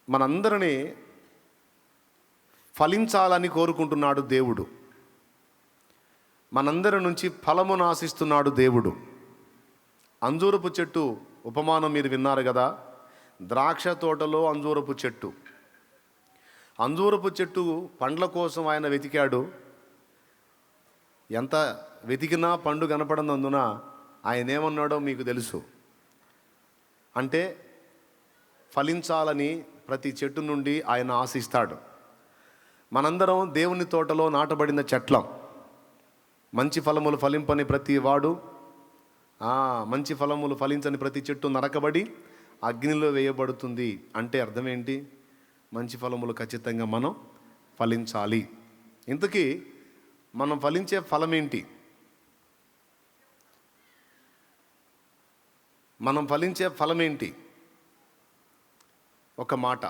మనందరినీ ఫలించాలని కోరుకుంటున్నాడు దేవుడు. మనందరి నుంచి ఫలమును ఆశిస్తున్నాడు దేవుడు. అంజూరపు చెట్టు ఉపమానం మీరు విన్నారు కదా. ద్రాక్ష తోటలో అంజూరపు చెట్టు. అంజూరపు చెట్టు పండ్ల కోసం ఆయన వెతికాడు. ఎంత వెతికినా పండు కనపడనందున ఆయన ఏమన్నాడో మీకు తెలుసు. అంటే ఫలించాలని ప్రతి చెట్టు నుండి ఆయన ఆశిస్తాడు. మనందరం దేవుని తోటలో నాటబడిన చెట్లం. మంచి ఫలములు ఫలింపని ప్రతి వాడు, మంచి ఫలములు ఫలించని ప్రతి చెట్టు నరకబడి అగ్నిలో వేయబడుతుంది. అంటే అర్థం ఏంటి? మంచి ఫలములు ఖచ్చితంగా మనం ఫలించాలి. ఇంతకీ మనం ఫలించే ఫలం ఏంటి? మనం ఫలించే ఫలం ఏంటి? ఒక మాట,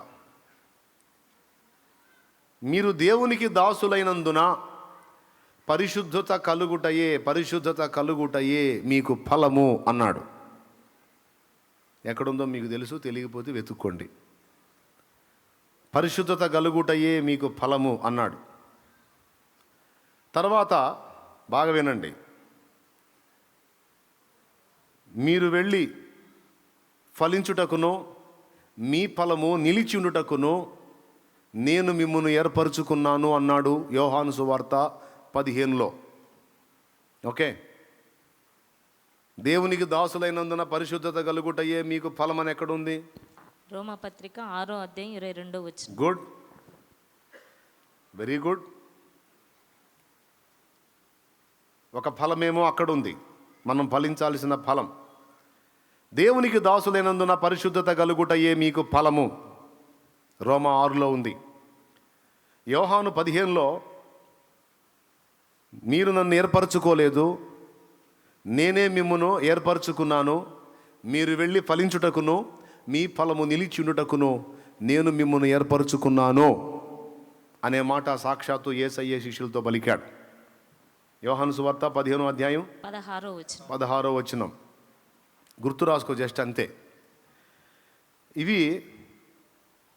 మీరు దేవునికి దాసులైనందున పరిశుద్ధత కలుగుటయే మీకు ఫలము అన్నాడు. ఎక్కడుందో మీకు తెలుసు, తెలియకపోతే వెతుక్కోండి. పరిశుద్ధత కలుగుటయే మీకు ఫలము అన్నాడు. తర్వాత బాగా వినండి, మీరు వెళ్ళి ఫలించుటకును మీ ఫలము నిలిచియుండుటకును నేను మిమ్మును ఏర్పరచుకున్నాను అన్నాడు యోహాను సువార్త 15లో. ఓకే, దేవునికి దాసులైనందున పరిశుద్ధత కలుగుటయే మీకు ఫలం అని ఎక్కడుంది? రోమాపత్రిక 6వ అధ్యాయం 22వ వచనం. Good, very good. ఒక ఫలమేమో అక్కడుంది, మనం ఫలించాల్సిన ఫలం. దేవునికి దాసులైనందున పరిశుద్ధత కలుగుటయే మీకు ఫలము రోమా 6లో ఉంది. యోహాను 15లో మీరు నన్ను ఏర్పరచుకోలేదు, నేనే మిమ్మును ఏర్పరచుకున్నాను, మీరు వెళ్ళి ఫలించుటకును మీ ఫలము నిలిచియుండుటకును నేను మిమ్మును ఏర్పరచుకున్నాను అనే మాట సాక్షాత్తు యేసయ్య శిష్యులతో పలికాడు. యోహాను సువార్త 15వ అధ్యాయం 16వ వచనం. గుర్తు రాసుకో, జస్ట్ అంతే. ఇవి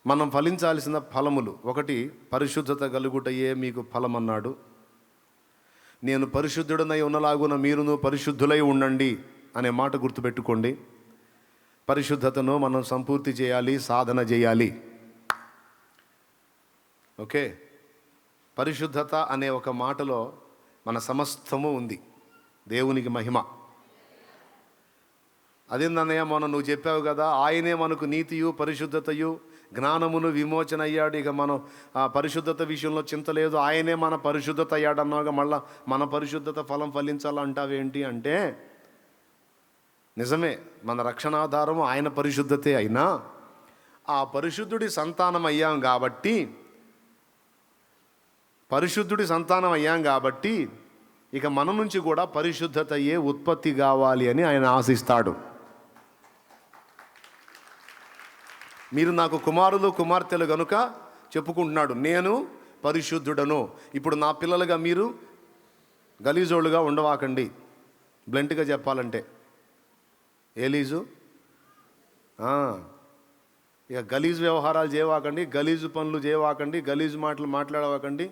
మనం ఫలించాల్సిన ఫలములు. ఒకటి, పరిశుద్ధత కలుగుటయే మీకు ఫలం అన్నాడు. నేను పరిశుద్ధుడనై ఉన్నలాగున మీరును పరిశుద్ధులై ఉండండి అనే మాట గుర్తుపెట్టుకోండి. పరిశుద్ధతను మనం సంపూర్తి చేయాలి, సాధన చేయాలి. ఓకే, పరిశుద్ధత అనే ఒక మాటలో మన సమస్తము ఉంది. దేవునికి మహిమ. అదేందన్నయ్య మొన్న నువ్వు చెప్పావు కదా, ఆయనే మనకు నీతియు పరిశుద్ధతయు జ్ఞానమును విమోచన అయ్యాడు, ఇక మనం ఆ పరిశుద్ధత విషయంలో చింత లేదు, ఆయనే మన పరిశుద్ధత అయ్యాడు అన్నాగా మళ్ళా మన పరిశుద్ధత ఫలం ఫలించాలంటావేంటి అంటే, నిజమే, మన రక్షణాధారము ఆయన పరిశుద్ధతే. అయినా ఆ పరిశుద్ధుడి సంతానం అయ్యాం కాబట్టి ఇక మన నుంచి కూడా పరిశుద్ధతయే ఉత్పత్తి కావాలి అని ఆయన ఆశిస్తాడు. మీరు నాకు కుమారులు కుమార్తెలు గనుక చెప్పుకుంటున్నాడు, నేను పరిశుద్ధుడను. ఇప్పుడు నా పిల్లలుగా మీరు గలీజోళ్ళుగా ఉండవాకండి. బ్లంట్గా చెప్పాలంటే ఏలీజు ఇక గలీజు వ్యవహారాలు చేయవాకండి, గలీజు పనులు చేయవాకండి, గలీజు మాటలు మాట్లాడవాకండి,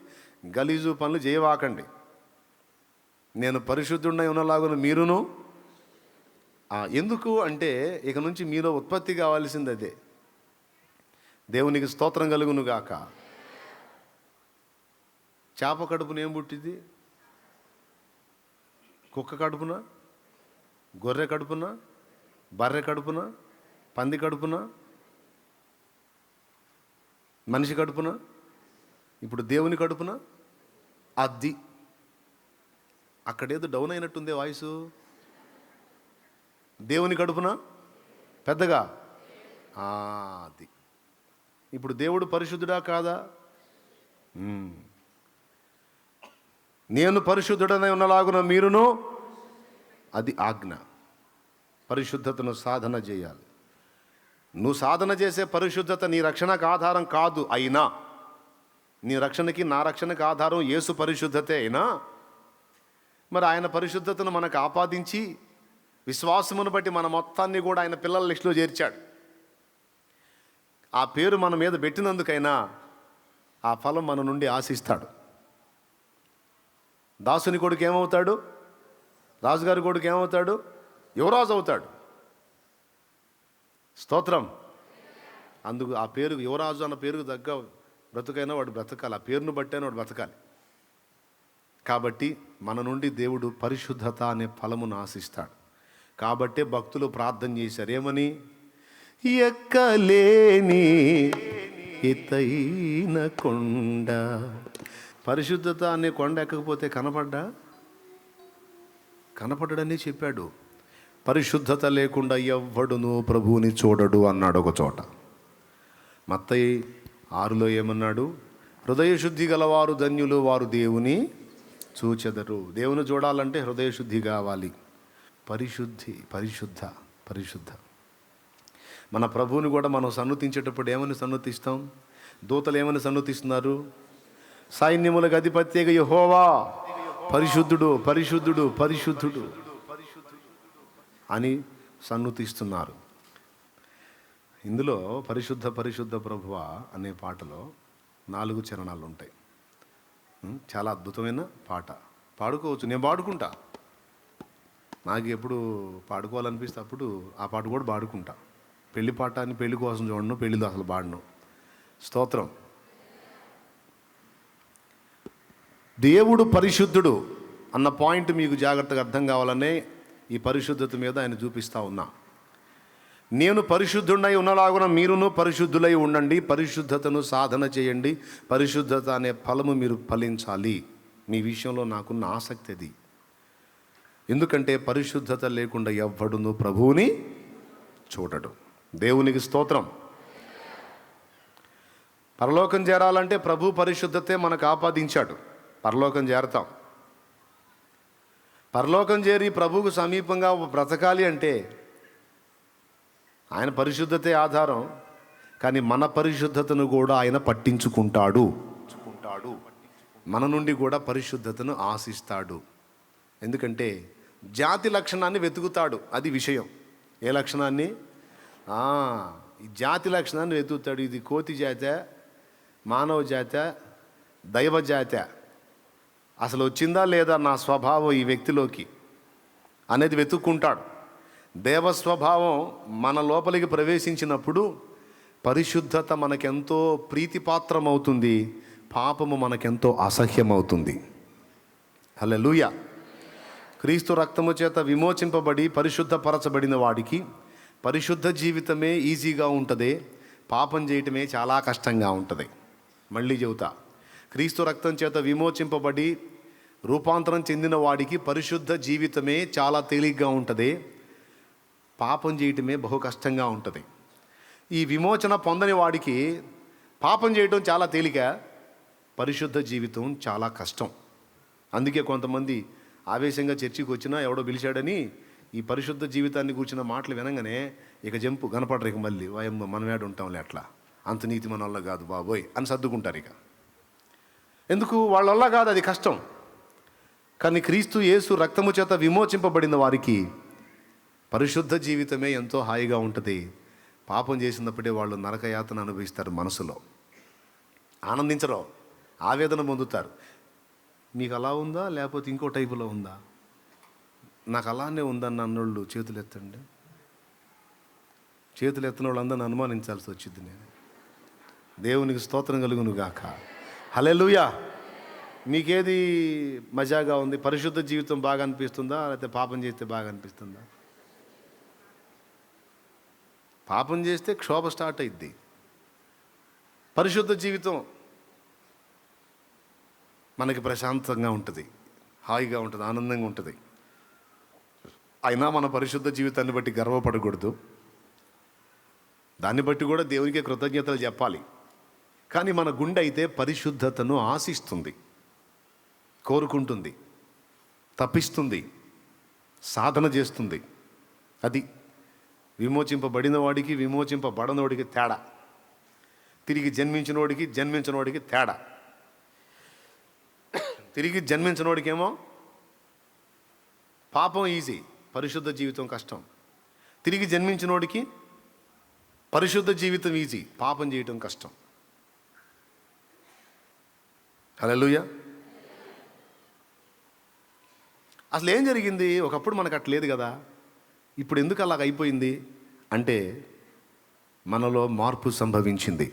గలీజు పనులు చేయవాకండి. నేను పరిశుద్ధుడినై ఉన్నలాగున మీరును. ఎందుకు అంటే ఇక నుంచి మీలో ఉత్పత్తి కావాల్సింది అదే. దేవునికి స్తోత్రం కలుగును గాక. చేప కడుపున ఏం పుట్టింది? కుక్క కడుపున, గొర్రె కడుపున, బర్రె కడుపున, పంది కడుపున, మనిషి కడుపున, ఇప్పుడు దేవుని కడుపున. అది అక్కడేదో డౌన్ అయినట్టుందే వాయిసు. దేవుని కడుపున పెద్దగా అది. ఇప్పుడు దేవుడు పరిశుద్ధుడా కాదా? నేను పరిశుద్ధుడనై ఉన్నలాగున మీరును, అది ఆజ్ఞ. పరిశుద్ధతను సాధన చేయాలి. నువ్వు సాధన చేసే పరిశుద్ధత నీ రక్షణకు ఆధారం కాదు. అయినా నీ రక్షణకి నా రక్షణకు ఆధారం యేసు పరిశుద్ధతే. అయినా మరి ఆయన పరిశుద్ధతను మనకు ఆపాదించి విశ్వాసమును బట్టి మన మొత్తాన్ని కూడా ఆయన పిల్లల లిస్టులో చేర్చాడు. ఆ పేరు మన మీద పెట్టినందుకైనా ఆ ఫలం మన నుండి ఆశిస్తాడు. దాసుని కొడుకు ఏమవుతాడు? రాజుగారి కొడుకు ఏమవుతాడు? యువరాజు అవుతాడు. స్తోత్రం. అందుకు ఆ పేరు యువరాజు అన్న పేరుకు తగ్గ బ్రతుకైనా వాడు బ్రతకాలి, ఆ పేరును బట్టైనా వాడు బ్రతకాలి. కాబట్టి మన నుండి దేవుడు పరిశుద్ధత అనే ఫలమును ఆశిస్తాడు. కాబట్టే భక్తులు ప్రార్థన చేశారు, ఏమని? ఎక్కలేని ఎత్తైన కొండ. పరిశుద్ధత అనే కొండ ఎక్కకపోతే కనపడ్డాడని చెప్పాడు. పరిశుద్ధత లేకుండా ఎవ్వడును ప్రభువుని చూడడు అన్నాడు ఒక చోట. మత్తయి 6లో ఏమన్నాడు? హృదయ శుద్ధి గలవారు ధన్యులు, వారు దేవుని చూచెదరు. దేవుని చూడాలంటే హృదయ శుద్ధి కావాలి. పరిశుద్ధ. మన ప్రభువుని కూడా మనం సన్నుతించేటప్పుడు ఏమని సన్నుతిస్తాం? దూతలు ఏమని సన్నుతిస్తున్నారు? సైన్యములకు అధిపత్యగా యెహోవా పరిశుద్ధుడు, పరిశుద్ధుడు, పరిశుద్ధుడు అని సన్నుతిస్తున్నారు. ఇందులో పరిశుద్ధ ప్రభువా అనే పాటలో 4 చరణాలు ఉంటాయి. చాలా అద్భుతమైన పాట. పాడుకోవచ్చు, నేను పాడుకుంటా. నాకు ఎప్పుడు పాడుకోవాలనిపిస్తే అప్పుడు ఆ పాట కూడా పాడుకుంటా. పెళ్లి పాట అని పెళ్లి కోసం చూడను, పెళ్లిలో అసలు పాడను. స్తోత్రం. దేవుడు పరిశుద్ధుడు అన్న పాయింట్ మీకు జాగ్రత్తగా అర్థం కావాలనే ఈ పరిశుద్ధత మీద ఆయన చూపిస్తూ ఉన్నా. నేను పరిశుద్ధుడై ఉన్నలాగున మీరును పరిశుద్ధులై ఉండండి, పరిశుద్ధతను సాధన చేయండి, పరిశుద్ధత అనే ఫలము మీరు ఫలించాలి. మీ విషయంలో నాకున్న ఆసక్తి అది. ఎందుకంటే పరిశుద్ధత లేకుండా ఎవ్వడును ప్రభువుని చూడడు. దేవునికి స్తోత్రం. పరలోకం చేరాలంటే ప్రభు పరిశుద్ధతే మనకు ఆపాదించాడు. పరలోకం చేరతాం. పరలోకం చేరి ప్రభువుకు సమీపంగా బ్రతకాలి అంటే ఆయన పరిశుద్ధతే ఆధారం. కానీ మన పరిశుద్ధతను కూడా ఆయన పట్టించుకుంటాడు. మన నుండి కూడా పరిశుద్ధతను ఆశిస్తాడు. ఎందుకంటే జాతి లక్షణాన్ని వెతుకుతాడు. అది విషయం. ఏ లక్షణాన్ని? ఈ జాతి లక్షణాన్ని వెతుకుతాడు. ఇది కోతి జాత, మానవ జాత, దైవ జాత, అసలు వచ్చిందా లేదా నా స్వభావం ఈ వ్యక్తిలోకి అనేది వెతుక్కుంటాడు. దేవస్వభావం మన లోపలికి ప్రవేశించినప్పుడు పరిశుద్ధత మనకెంతో ప్రీతిపాత్రమవుతుంది, పాపము మనకెంతో అసహ్యమవుతుంది. హల్లెలూయా. క్రీస్తు రక్తము చేత విమోచింపబడి పరిశుద్ధపరచబడిన వాడికి పరిశుద్ధ జీవితమే ఈజీగా ఉంటుంది, పాపం చేయటమే చాలా కష్టంగా ఉంటుంది. మళ్ళీ చెబుతా, క్రీస్తు రక్తం చేత విమోచింపబడి రూపాంతరం చెందిన వాడికి పరిశుద్ధ జీవితమే చాలా తేలిగ్గా ఉంటుంది, పాపం చేయటమే బహు కష్టంగా ఉంటుంది. ఈ విమోచన పొందని వాడికి పాపం చేయటం చాలా తేలిక, పరిశుద్ధ జీవితం చాలా కష్టం. అందుకే కొంతమంది ఆవేశంగా చర్చికి వచ్చినా ఎవడో పిలిచాడని ఈ పరిశుద్ధ జీవితాన్ని కూర్చున్న మాటలు వినంగానే ఇక జంపు కనపడరు. ఇక మళ్ళీ మనం ఏడు ఉంటాంలే, అట్లా అంత నీతి మన వల్ల కాదు బాబోయ్ అని సర్దుకుంటారు. ఇక ఎందుకు? వాళ్ళ వల్ల కాదు, అది కష్టం. కానీ క్రీస్తు యేసు రక్తము చేత విమోచింపబడిన వారికి పరిశుద్ధ జీవితమే ఎంతో హాయిగా ఉంటుంది. పాపం చేసినప్పుడే వాళ్ళు నరకయాతన అనుభవిస్తారు, మనసులో ఆనందించరు, ఆవేదన పొందుతారు. మీకు అలా ఉందా లేకపోతే ఇంకో టైపులో ఉందా? నాకు అలానే ఉందన్న అన్నోళ్ళు చేతులు ఎత్తండి. చేతులు ఎత్తిన వాళ్ళందరిని అనుమానించాల్సి వచ్చింది. నేను దేవునికి స్తోత్రం కలుగును గాక. హల్లెలూయా. మీకేది మజాగా ఉంది? పరిశుద్ధ జీవితం బాగా అనిపిస్తుందా లేకపోతే పాపం చేస్తే బాగా అనిపిస్తుందా? పాపం చేస్తే క్షోభ స్టార్ట్ అయింది. పరిశుద్ధ జీవితం మనకి ప్రశాంతంగా ఉంటుంది, హాయిగా ఉంటుంది, ఆనందంగా ఉంటుంది. అయినా మన పరిశుద్ధ జీవితాన్ని బట్టి గర్వపడకూడదు, దాన్ని బట్టి కూడా దేవునికి కృతజ్ఞతలు చెప్పాలి. కానీ మన గుండె అయితే పరిశుద్ధతను ఆశిస్తుంది, కోరుకుంటుంది, తప్పిస్తుంది, సాధన చేస్తుంది. అది విమోచింపబడిన వాడికి విమోచింపబడనోడికి తేడా, తిరిగి జన్మించినోడికి జన్మించినోడికి తేడా. తిరిగి జన్మించినోడికేమో పాపం ఈజీ, పరిశుద్ధ జీవితం కష్టం. తిరిగి జన్మించినోడికి పరిశుద్ధ జీవితం ఈజీ, పాపం చేయటం కష్టం. హల్లెలూయా. అసలు ఏం జరిగింది? ఒకప్పుడు మనకు అట్లేదు కదా, ఇప్పుడు ఎందుకు అలాగ అయిపోయింది అంటే మనలో మార్పు సంభవించింది.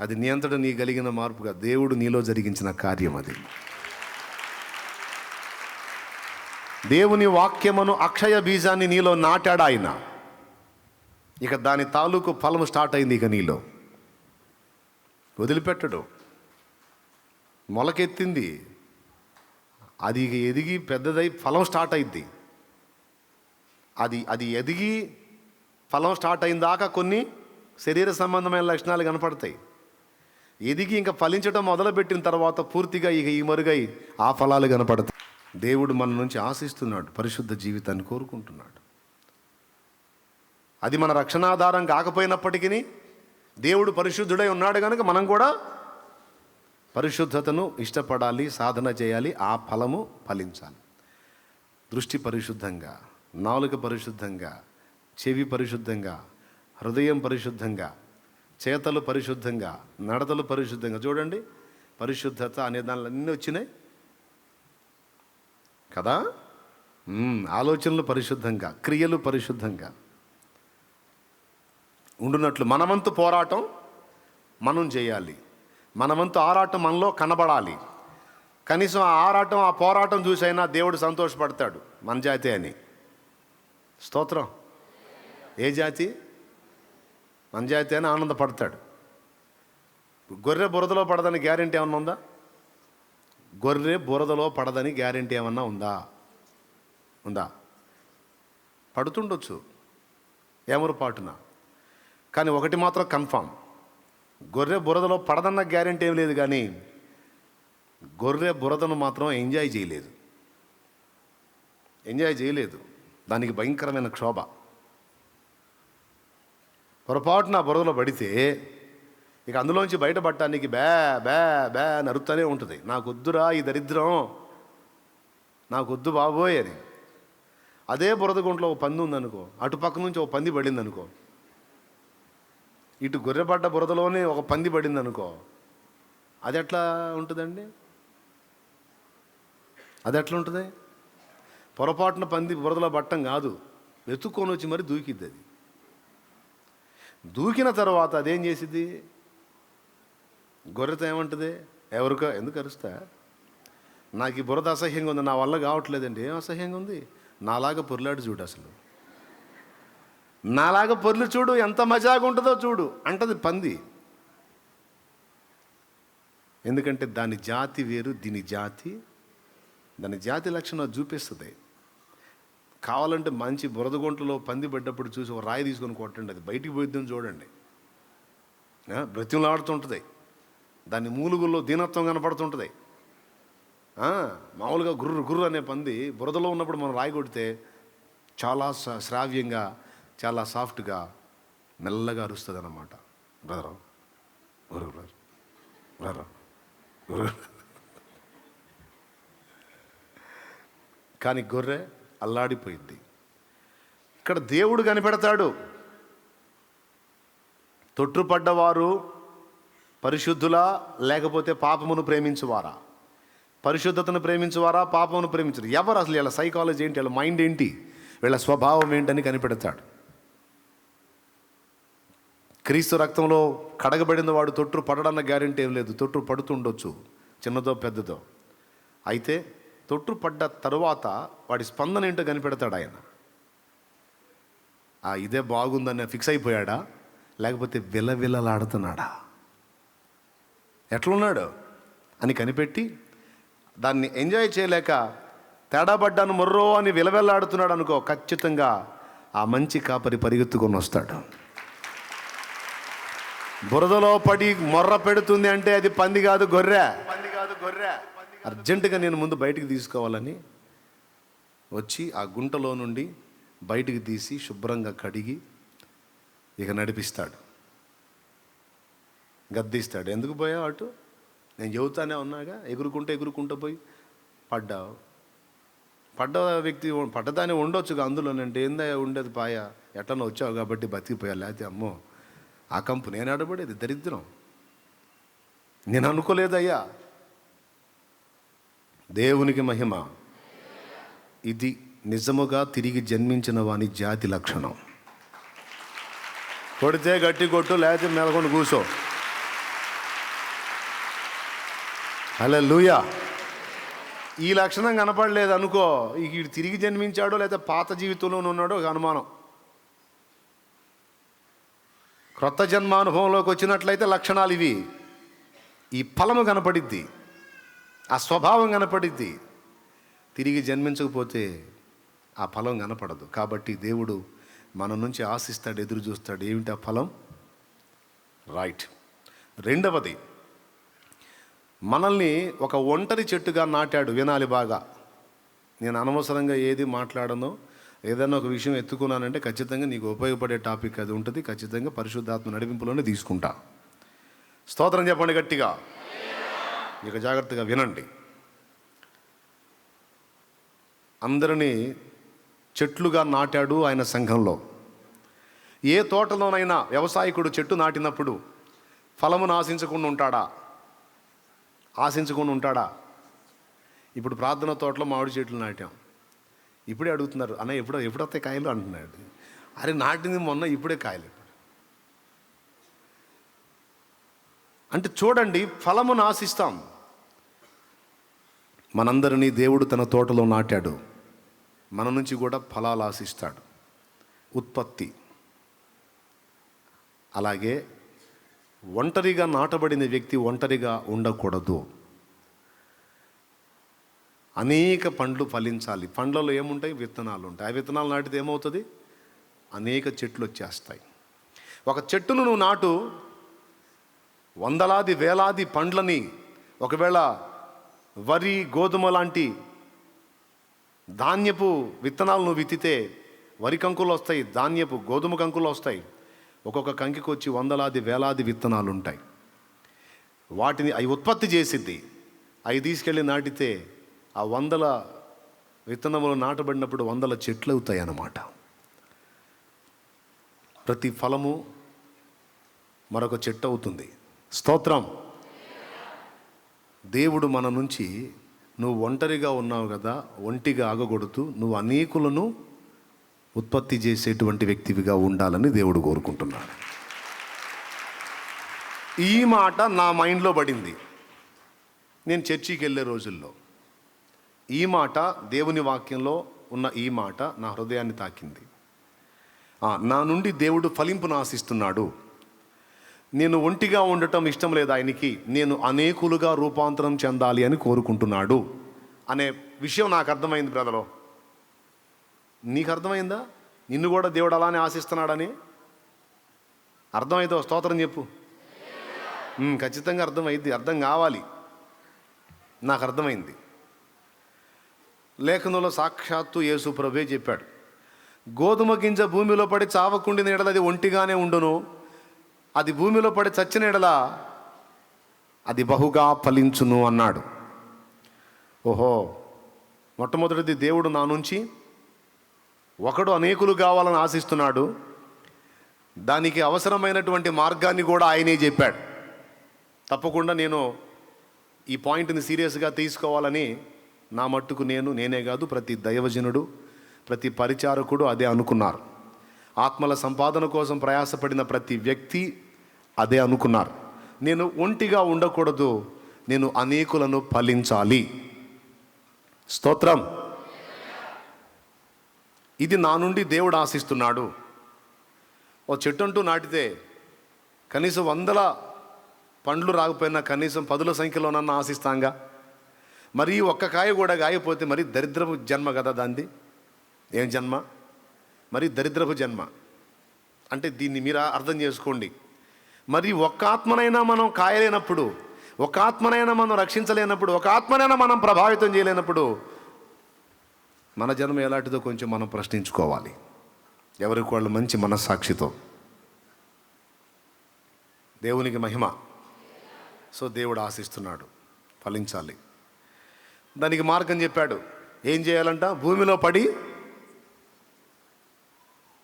అది నీ అంతటా నీ కలిగిన మార్పుగా దేవుడు నీలో జరిగించిన కార్యం అది. దేవుని వాక్యమును, అక్షయ బీజాన్ని నీలో నాటాడు ఆయన. ఇక దాని తాలూకు ఫలము స్టార్ట్ అయింది. ఇక నీలో వదిలిపెట్టడు. మొలకెత్తింది, అది ఇక ఎదిగి పెద్దదై ఫలం స్టార్ట్ అయింది. అది ఎదిగి ఫలం స్టార్ట్ అయిన దాకా కొన్ని శరీర సంబంధమైన లక్షణాలు కనపడతాయి. ఎదిగి ఇంకా ఫలించడం మొదలుపెట్టిన తర్వాత పూర్తిగా ఇక ఈ మరుగై ఆ ఫలాలు కనపడతాయి. దేవుడు మన నుంచి ఆశిస్తున్నాడు, పరిశుద్ధ జీవితాన్ని కోరుకుంటున్నాడు. అది మన రక్షణాధారం కాకపోయినప్పటికీ దేవుడు పరిశుద్ధుడై ఉన్నాడు కనుక మనం కూడా పరిశుద్ధతను ఇష్టపడాలి, సాధన చేయాలి, ఆ ఫలము ఫలించాలి. దృష్టి పరిశుద్ధంగా, నాలుక పరిశుద్ధంగా, చెవి పరిశుద్ధంగా, హృదయం పరిశుద్ధంగా, చేతలు పరిశుద్ధంగా, నడతలు పరిశుద్ధంగా. చూడండి, పరిశుద్ధత అనే దానిలో అన్నీ వచ్చినాయి కదా. ఆలోచనలు పరిశుద్ధంగా, క్రియలు పరిశుద్ధంగా ఉండునట్లు మనవంతు పోరాటం మనం చేయాలి. మనవంతు ఆరాటం మనలో కనబడాలి. కనీసం ఆ ఆరాటం, ఆ పోరాటం చూసైనా దేవుడు సంతోషపడతాడు. మన జాతి అని. స్తోత్రం. ఏ జాతి? మన జాతి అని ఆనందపడతాడు. గొర్రె బురదలో పడదని గ్యారెంటీ ఏమన్నా ఉందా? గొర్రె బురదలో పడదని గ్యారెంటీ ఏమన్నా ఉందా? పడుతుండొచ్చు ఏమరు పాటున, కానీ ఒకటి మాత్రం కన్ఫామ్, గొర్రె బురదలో పడదన్న గ్యారెంటీ ఏం లేదు. కానీ గొర్రె బురదను మాత్రం ఎంజాయ్ చేయలేదు. దానికి భయంకరమైన క్షోభ. పొరపాటున బురదలో పడితే ఇక అందులోంచి బయటపడటానికి బ్యా బ్యా బ్యా నరుతూనే ఉంటుంది. నాకొద్దురా ఈ దరిద్రం, నాకొద్దు బాబోయ్ అని. అదే బురద గుంట్లో ఓ పంది ఉందనుకో, అటుపక్క నుంచి ఓ పంది పడింది అనుకో, ఇటు గొర్రెపడ్డ బురదలోనే ఒక పంది పడింది అనుకో, అది ఎట్లా ఉంటుందండి? అది ఎట్లా ఉంటుంది? పొరపాటున పంది బురదలో పట్టం కాదు, వెతుక్కొని వచ్చి మరి దూకిద్ది. అది దూకిన తర్వాత అదేం చేసిద్ది? గొర్రెతో ఏమంటుంది? ఎవరికో ఎందుకు అరుస్తా, నాకు ఈ బురద అసహ్యంగా ఉంది, నా వల్ల కావట్లేదండి. ఏం అసహ్యంగా ఉంది? నాలాగా పొర్లాడు చూడు, అసలు నాలాగా పొర్లు చూడు, ఎంత మజాగా ఉంటుందో చూడు అంటది పంది. ఎందుకంటే దాని జాతి వేరు, దాని జాతి లక్షణం చూపిస్తుంది. కావాలంటే మంచి బురద గుంటలో పంది పడ్డప్పుడు చూసి ఒక రాయి తీసుకొని కొట్టండి, అది బయటికి పోయిద్దని చూడండి. బ్రతిమలాడుతుంటుంది, దాని మూలుగుల్లో దీనత్వం కనపడుతుంటుంది. మామూలుగా గుర్రు అనే పంది బురదలో ఉన్నప్పుడు మనం రాయి కొడితే చాలా శ్రావ్యంగా, చాలా సాఫ్ట్గా, మెల్లగా అరుస్తుంది అన్నమాట. బ్రదర్ కానీ గొర్రె అల్లాడిపోయింది. ఇక్కడ దేవుడు కనిపెడతాడు. తొట్టుపడ్డవారు పరిశుద్ధులా లేకపోతే పాపమును ప్రేమించువారా? పరిశుద్ధతను ప్రేమించువారా, పాపమును ప్రేమించరు? ఎవరు అసలు? వీళ్ళ సైకాలజీ ఏంటి, వీళ్ళ మైండ్ ఏంటి, వీళ్ళ స్వభావం ఏంటని కనిపెడతాడు. క్రీస్తు రక్తంలో కడగబడిన వాడు తొట్టు పడడన్న గ్యారెంటీ ఏం లేదు. తొట్టు పడుతుండొచ్చు, చిన్నదో పెద్దదో. అయితే తొట్టు పడ్డ తరువాత వాడి స్పందన ఏంటో కనిపెడతాడు ఆయన. ఇదే బాగుందని ఫిక్స్ అయిపోయాడా, లేకపోతే విలవిలలాడుతున్నాడా, ఎట్లున్నాడు అని కనిపెట్టి దాన్ని ఎంజాయ్ చేయలేక తేడా పడ్డాను మొర్రో అని విలవెల్లాడుతున్నాడు అనుకో, ఖచ్చితంగా ఆ మంచి కాపరి పరిగెత్తుకొని వస్తాడు. బురదలో పడి మొర్ర పెడుతుంది అంటే అది పంది కాదు, గొర్రె. అర్జెంటుగా నేను ముందు బయటికి తీసుకోవాలని వచ్చి ఆ గుంటలో నుండి బయటికి తీసి శుభ్రంగా కడిగి ఇక నడిపిస్తాడు, గద్దిస్తాడు. ఎందుకు పోయావు అటు? నేను చెబుతానే ఉన్నాగా, ఎగురుకుంటూ పోయి పడ్డ వ్యక్తి పడ్డదాన్ని ఉండొచ్చుగా అందులోనంటే ఏందా ఉండేది పాయ, ఎట్లనో వచ్చావు కాబట్టి బతికిపోయా, లేకపోతే అమ్మో ఆ కంపు నేను ఆడబడేది దరిద్రం, నేను అనుకోలేదయ్యా. దేవునికి మహిమ. ఇది నిజముగా తిరిగి జన్మించిన వాని జాతి లక్షణం. కొడితే గట్టి కొట్టు, లేకపోతే మెలకొని కూసో. హల్లెలూయా. ఈ లక్షణం కనపడలేదు అనుకో, వీడు తిరిగి జన్మించాడో లేదా పాత జీవితంలోనే ఉన్నాడో ఒక అనుమానం. క్రొత్త జన్మానుభవంలోకి వచ్చినట్లయితే లక్షణాలు ఇవి. ఈ ఫలము కనపడిద్ది, ఆ స్వభావం కనపడిద్ది. తిరిగి జన్మించకపోతే ఆ ఫలం కనపడదు. కాబట్టి దేవుడు మన నుంచి ఆశిస్తాడు, ఎదురు చూస్తాడు. ఏమిటి ఆ ఫలం? రైట్. రెండవది, మనల్ని ఒక ఒంటరి చెట్టుగా నాటాడు. వినాలి బాగా. నేను అనవసరంగా ఏది మాట్లాడనో, ఏదైనా ఒక విషయం ఎత్తుకున్నానంటే ఖచ్చితంగా నీకు ఉపయోగపడే టాపిక్ అది ఉంటుంది. ఖచ్చితంగా పరిశుద్ధాత్మ నడిపింపులోనే తీసుకుంటా. స్తోత్రం చెప్పండి గట్టిగా. ఇక జాగ్రత్తగా వినండి. అందరినీ చెట్లుగా నాటాడు ఆయన సంఘంలో. ఏ తోటలోనైనా వ్యవసాయకుడు చెట్టు నాటినప్పుడు ఫలమును ఆశించకుండా ఉంటాడా? ఆశించకుండా ఉంటాడా? ఇప్పుడు ప్రార్థన తోటలో మామిడి చెట్లు నాటాం. ఇప్పుడే అడుగుతున్నారు, అన్న ఎప్పుడొస్తాయి కాయలు అంటున్నాడు. అరే నాటింది మొన్న, ఇప్పుడే కాయలు. అంటే చూడండి, ఫలమును ఆశిస్తాం. మనందరినీ దేవుడు తన తోటలో నాటాడు. మన నుంచి కూడా ఫలాలు ఆశిస్తాడు, ఉత్పత్తి. అలాగే ఒంటరిగా నాటబడిన వ్యక్తి ఒంటరిగా ఉండకూడదు. అనేక పండ్లు ఫలించాలి. పండ్లలో ఏముంటాయి? విత్తనాలు ఉంటాయి. ఆ విత్తనాలు నాటితే ఏమవుతుంది? అనేక చెట్లు వచ్చేస్తాయి. ఒక చెట్టును నువ్వు నాటు, వందలాది వేలాది పండ్లని, ఒకవేళ వరి గోధుమ లాంటి ధాన్యపు విత్తనాలు నువ్వు విత్తితే వరి కంకులు వస్తాయి, ధాన్యపు గోధుమ కంకులు వస్తాయి. ఒక్కొక్క కంకికి వచ్చి వందలాది వేలాది విత్తనాలు ఉంటాయి. వాటిని అవి ఉత్పత్తి చేసిద్ది. అవి తీసుకెళ్ళి నాటితే ఆ వందల విత్తనములు నాటబడినప్పుడు వందల చెట్లు అవుతాయి అన్నమాట. ప్రతి ఫలము మరొక చెట్టు అవుతుంది. స్తోత్రం. దేవుడు మన నుంచి, నువ్వు ఒంటరిగా ఉన్నావు కదా, ఒంటిగా ఆగకూడదు, నువ్వు అనేకులను ఉత్పత్తి చేసేటువంటి వ్యక్తివిగా ఉండాలని దేవుడు కోరుకుంటున్నాడు. ఈ మాట నా మైండ్లో పడింది నేను చర్చికి వెళ్ళే రోజుల్లో. ఈ మాట, దేవుని వాక్యంలో ఉన్న ఈ మాట నా హృదయాన్ని తాకింది. నా నుండి దేవుడు ఫలింపును ఆశిస్తున్నాడు. నేను ఒంటిగా ఉండటం ఇష్టం లేదు ఆయనకి, నేను అనేకులుగా రూపాంతరం చెందాలి అని కోరుకుంటున్నాడు అనే విషయం నాకు అర్థమైంది. బ్రదరు, నీకు అర్థమైందా? నిన్ను కూడా దేవుడు అలానే ఆశిస్తున్నాడని అర్థమైందో? స్తోత్రం చెప్పు. ఖచ్చితంగా అర్థమైంది. అర్థం కావాలి. నాకు అర్థమైంది. లేఖనంలో సాక్షాత్తు యేసు ప్రభువే చెప్పాడు, గోధుమ గింజ భూమిలో పడి చావకుండిన ఎడల అది ఒంటిగానే ఉండును, అది భూమిలో పడి చచ్చిన ఎడల అది బహుగా ఫలించును అన్నాడు. ఓహో, మొట్టమొదటిది దేవుడు నా నుంచి ఒకడు అనేకులు కావాలని ఆశిస్తున్నాడు. దానికి అవసరమైనటువంటి మార్గాన్ని కూడా ఆయనే చెప్పాడు. తప్పకుండా నేను ఈ పాయింట్ని సీరియస్గా తీసుకోవాలని నా మట్టుకు నేనే కాదు, ప్రతి దైవజనుడు, ప్రతి పరిచారకుడు అదే అనుకున్నారు. ఆత్మల సంపాదన కోసం ప్రయాసపడిన ప్రతి వ్యక్తి అదే అనుకున్నారు. నేను ఒంటిగా ఉండకూడదు, నేను అనేకులను ఫలించాలి. స్తోత్రం. ఇది నా నుండి దేవుడు ఆశిస్తున్నాడు. ఓ చెట్టు అంటూ నాటితే కనీసం 100 పండ్లు రాకపోయినా కనీసం 10ల సంఖ్యలోనన్నా ఆశిస్తాంగా. మరి ఒక్క కాయ కూడా కాయపోతే మరి దరిద్రపు జన్మ కదా దాంది. ఏం జన్మ? మరి దరిద్రపు జన్మ. అంటే దీన్ని మీరు అర్థం చేసుకోండి. మరి ఒక్క ఆత్మనైనా మనం కాయలేనప్పుడు, ఒక ఆత్మనైనా మనం రక్షించలేనప్పుడు, ఒక ఆత్మనైనా మనం ప్రభావితం చేయలేనప్పుడు మన జన్మ ఎలాంటిదో కొంచెం మనం ప్రశ్నించుకోవాలి, ఎవరికి వాళ్ళు మంచి మనస్సాక్షితో. దేవునికి మహిమ. సో దేవుడు ఆశిస్తున్నాడు, ఫలించాలి. దానికి మార్గం చెప్పాడు. ఏం చేయాలంట? భూమిలో పడి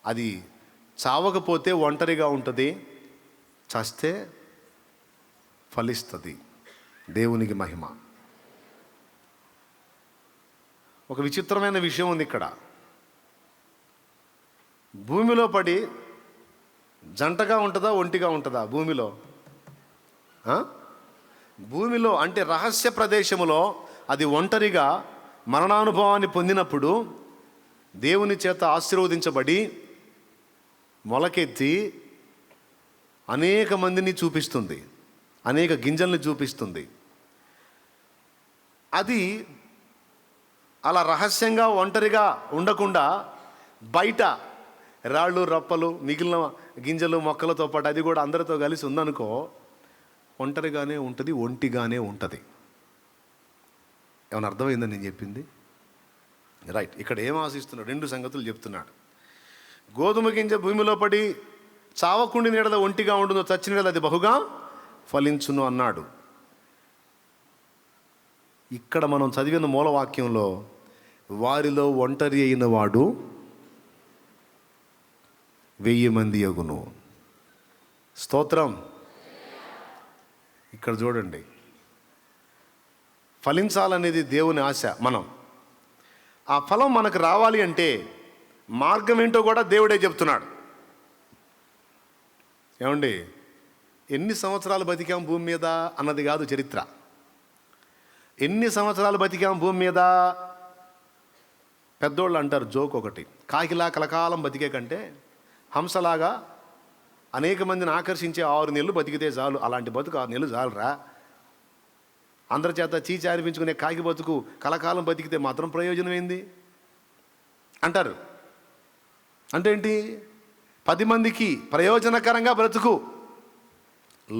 అది చావకపోతే ఒంటరిగా ఉంటుంది, చస్తే ఫలిస్తుంది. దేవునికి మహిమ. ఒక విచిత్రమైన విషయం ఉంది ఇక్కడ. భూమిలో పడి జంటగా ఉంటుందా, ఒంటిగా ఉంటుందా? భూమిలో అంటే రహస్య ప్రదేశములో అది ఒంటరిగా మరణానుభవాన్ని పొందినప్పుడు దేవుని చేత ఆశీర్వదించబడి మొలకెత్తి అనేక మందిని చూపిస్తుంది, అనేక గింజల్ని చూపిస్తుంది. అది అలా రహస్యంగా ఒంటరిగా ఉండకుండా బయట రాళ్ళు రప్పలు మిగిలిన గింజలు మొక్కలతో పాటు అది కూడా అందరితో కలిసి ఉందనుకో, ఒంటరిగానే ఉంటుంది, ఒంటిగానే ఉంటుంది. ఏమైనా అర్థమైందని నేను చెప్పింది? రైట్. ఇక్కడ ఏం ఆశిస్తున్నాడు? 2 సంగతులు చెప్తున్నాడు. గోధుమ గింజ భూమిలో పడి చావకుండి నీడల ఒంటిగా ఉండును, చచ్చిన నీడల అది బహుగా ఫలించును అన్నాడు. ఇక్కడ మనం చదివిన మూలవాక్యంలో వారిలో ఒంటరి అయిన వాడు 1000 మంది అగును. స్తోత్రం. ఇక్కడ చూడండి, ఫలించాలనేది దేవుని ఆశ. ఆ ఫలం మనకు రావాలి అంటే మార్గం ఏంటో కూడా దేవుడే చెప్తున్నాడు. ఏమండి, ఎన్ని సంవత్సరాలు బతికాం భూమి మీద అన్నది కాదు చరిత్ర. ఎన్ని సంవత్సరాలు బతికాం భూమి మీద? పెద్దోళ్ళు అంటారు జోక్ ఒకటి, కాకిలా కలకాలం బతికే కంటే హంసలాగా అనేక మందిని ఆకర్షించే 6 నెలలు బతికితే చాలు. అలాంటి బతుకు 6 నెలలు చాలురా. అందరి చేత చీచి అనిపించుకునే కాకి బతుకు కలకాలం బతికితే మాత్రం ప్రయోజనం ఏంది అంటారు. అంటే ఏంటి? 10 మందికి ప్రయోజనకరంగా బ్రతుకు.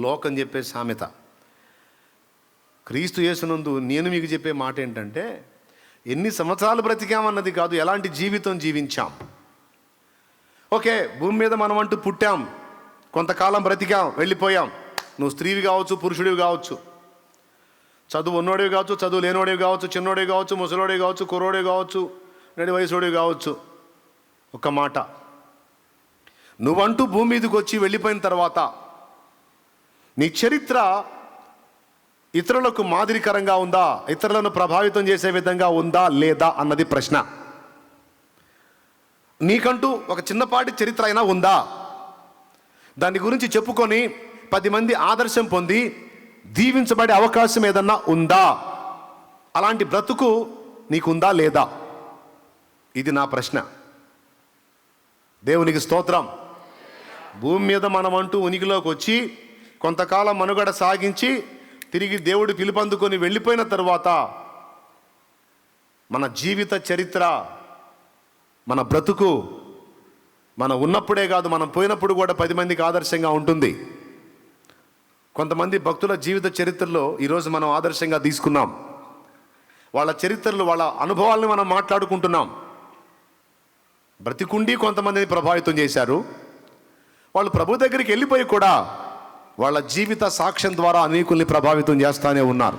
లోకం చెప్పే సామెత. క్రీస్తు యేసునందు నేను మీకు చెప్పే మాట ఏంటంటే, ఎన్ని సంవత్సరాలు బ్రతికామన్నది కాదు, ఎలాంటి జీవితం జీవించాం. ఓకే, భూమి మీద మనం అంటూ పుట్టాం, కొంతకాలం బ్రతికాం, వెళ్ళిపోయాం. నువ్వు స్త్రీవి కావచ్చు, పురుషుడివి కావచ్చు, చదువు ఉన్నోడివి కావచ్చు, చదువు లేనోడివి కావచ్చు, చిన్నోడివి కావచ్చు, ముసలోడివి కావచ్చు, కుర్రోడివి కావచ్చు, నడి వయసుడివి కావచ్చు. ఒక మాట, నువ్వంటూ భూమి మీదకి వచ్చి వెళ్ళిపోయిన తర్వాత నీ చరిత్ర ఇతరులకు మాదిరికరంగా ఉందా, ఇతరులను ప్రభావితం చేసే విధంగా ఉందా లేదా అన్నది ప్రశ్న. నీకంటూ ఒక చిన్నపాటి చరిత్ర అయినా ఉందా? దాని గురించి చెప్పుకొని 10 మంది ఆదర్శం పొంది దీవించబడే అవకాశం ఏదన్నా ఉందా? అలాంటి బ్రతుకు నీకుందా లేదా? ఇది నా ప్రశ్న. దేవునికి స్తోత్రం. భూమి మీద మనం అంటూ ఉనికిలోకి వచ్చి కొంతకాలం మనుగడ సాగించి తిరిగి దేవుడు పిలుపందుకొని వెళ్ళిపోయిన తరువాత మన జీవిత చరిత్ర, మన బ్రతుకు, మనం ఉన్నప్పుడే కాదు మనం పోయినప్పుడు కూడా 10 మందికి ఆదర్శంగా ఉంటుంది. కొంతమంది భక్తుల జీవిత చరిత్రలో ఈరోజు మనం ఆదర్శంగా తీసుకున్నాం. వాళ్ళ చరిత్రలు, వాళ్ళ అనుభవాలను మనం మాట్లాడుకుంటున్నాం. బ్రతికుండి కొంతమందిని ప్రభావితం చేశారు. వాళ్ళు ప్రభు దగ్గరికి వెళ్ళిపోయి కూడా వాళ్ళ జీవిత సాక్ష్యం ద్వారా అనేకుల్ని ప్రభావితం చేస్తూనే ఉన్నారు.